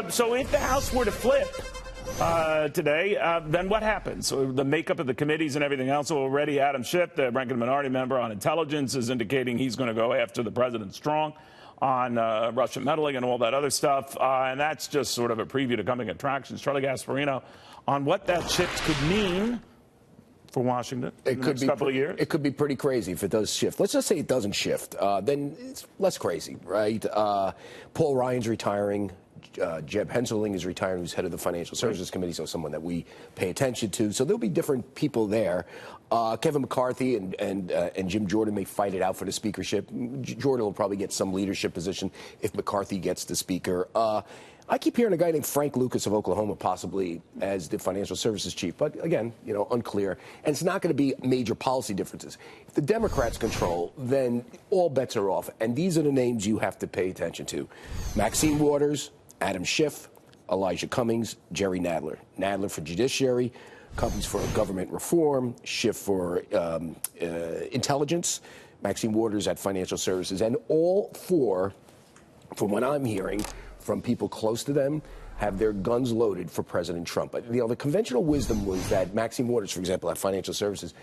So if the House were to flip today, then what happens? So the makeup of the committees and everything else. Already Adam Schiff, the ranking minority member on intelligence, is indicating he's going to go after the president strong on Russian meddling and all that other stuff. And that's just sort of a preview to coming attractions. Charlie Gasparino on what that shift could mean for Washington in the next couple of years. It could be pretty crazy if it does shift. Let's just say it doesn't shift. Then it's less crazy, right? Paul Ryan's retiring. Jeb Hensarling is retiring, who's head of the Financial Services Committee, so someone that we pay attention to. So there'll be different people there. Kevin McCarthy and Jim Jordan may fight it out for the speakership. Jordan will probably get some leadership position if McCarthy gets the speaker. I keep hearing a guy named Frank Lucas of Oklahoma possibly as the financial services chief, but again, unclear. And it's not going to be major policy differences. If the Democrats control, then all bets are off. And these are the names you have to pay attention to: Maxine Waters, Adam Schiff, Elijah Cummings, Jerry Nadler. Nadler for judiciary, Cummings for government reform, Schiff for intelligence, Maxine Waters at financial services. And all four, from what I'm hearing from people close to them, have their guns loaded for President Trump. The conventional wisdom was that Maxine Waters, for example, at financial services,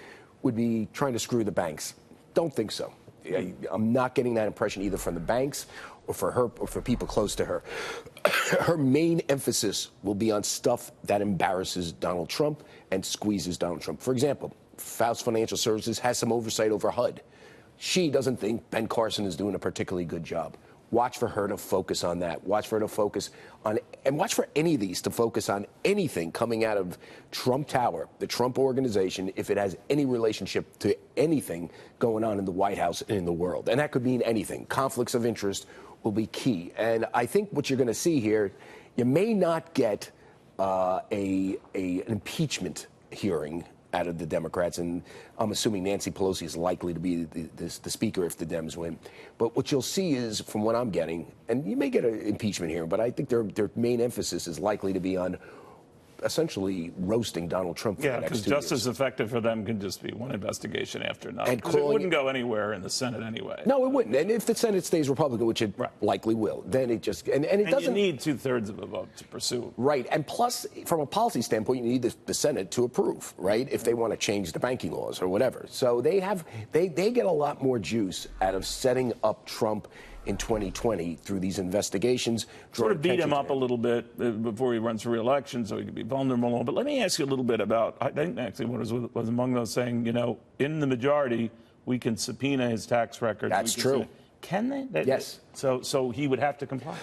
would be trying to screw the banks. Don't think so. I'm not getting that impression either from the banks or for her or for people close to her. Her main emphasis will be on stuff that embarrasses Donald Trump and squeezes Donald Trump. For example, Faust Financial Services has some oversight over HUD. She doesn't think Ben Carson is doing a particularly good job. Watch for her to focus on that. Watch for her to focus on, and watch for any of these to focus on anything coming out of Trump Tower, the Trump organization, if it has any relationship to anything going on in the White House and in the world. And that could mean anything. Conflicts of interest will be key. And I think what you're going to see here, you may not get an impeachment hearing out of the Democrats, and I'm assuming Nancy Pelosi is likely to be the speaker if the Dems win. But what you'll see is, from what I'm getting, and you may get an impeachment hearing, but I think their main emphasis is likely to be on essentially roasting Donald Trump for the next 2 years. Because just as effective for them can just be one investigation after another. Because it wouldn't go anywhere in the Senate anyway. No, it wouldn't. And if the Senate stays Republican, which it likely will, then it just and it doesn't. You need 2/3 of a vote to pursue. Right, and plus, from a policy standpoint, you need the Senate to approve, right? If they want to change the banking laws or whatever. So they get a lot more juice out of setting up Trump in 2020 through these investigations. Sort of beat him up a little bit before he runs for re-election, so he could be vulnerable. But let me ask you a little bit about, I think actually what was among those saying, in the majority, we can subpoena his tax records. That's true. Can they? Yes. So he would have to comply?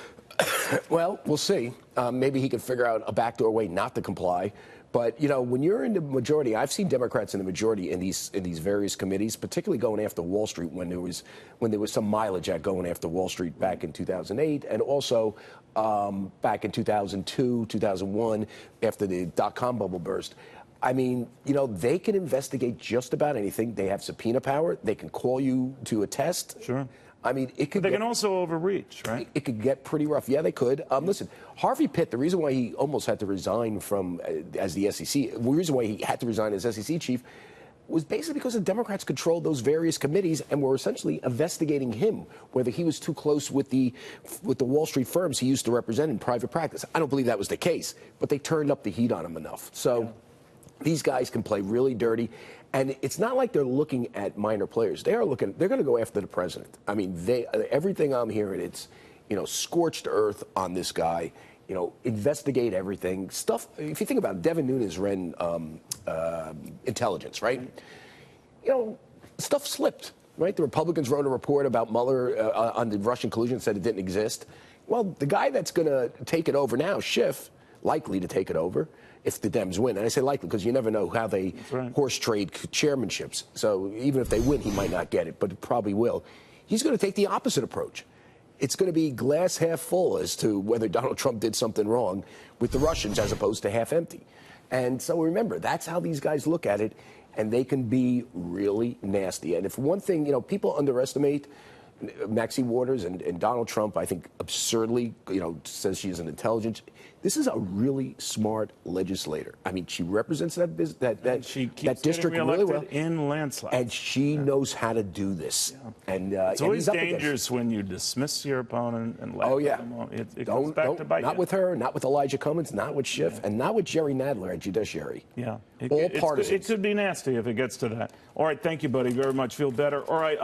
Well, we'll see. Maybe he could figure out a backdoor way not to comply. But, when you're in the majority, I've seen Democrats in the majority in these various committees, particularly going after Wall Street when there was some mileage at going after Wall Street back in 2008 and also back in 2002, 2001 after the dot-com bubble burst. I mean, they can investigate just about anything. They have subpoena power. They can call you to a test. Sure. I mean, it could. But they can also overreach, right? It could get pretty rough. Yeah, they could. Listen, Harvey Pitt. The reason why he almost had to resign from as the SEC, the reason why he had to resign as SEC chief, was basically because the Democrats controlled those various committees and were essentially investigating him, whether he was too close with the Wall Street firms he used to represent in private practice. I don't believe that was the case, but they turned up the heat on him enough. So these guys can play really dirty. And it's not like they're looking at minor players. They're going to go after the president. I mean, everything I'm hearing, it's, scorched earth on this guy. Investigate everything. Stuff. If you think about it, Devin Nunes ran intelligence, right? Stuff slipped, right? The Republicans wrote a report about Mueller on the Russian collusion, said it didn't exist. Well, the guy that's going to take it over now, Schiff, likely to take it over if the Dems win. And I say likely because you never know how they horse trade chairmanships. So even if they win, he might not get it, but probably will. He's going to take the opposite approach. It's going to be glass half full as to whether Donald Trump did something wrong with the Russians as opposed to half empty. And so remember, that's how these guys look at it, and they can be really nasty. And if one thing, people underestimate Maxine Waters and Donald Trump, I think, absurdly, says she is an intelligent. This is a really smart legislator. I mean, she represents that district really well in landslides, and she knows how to do this. Yeah. And it's always dangerous when you dismiss your opponent and let them on. It goes back to bite not you. with her, not with Elijah Cummings, not with Schiff, and not with Jerry Nadler at Judiciary. Yeah, all partisans. It could be nasty if it gets to that. All right, thank you, buddy, very much. Feel better. All right.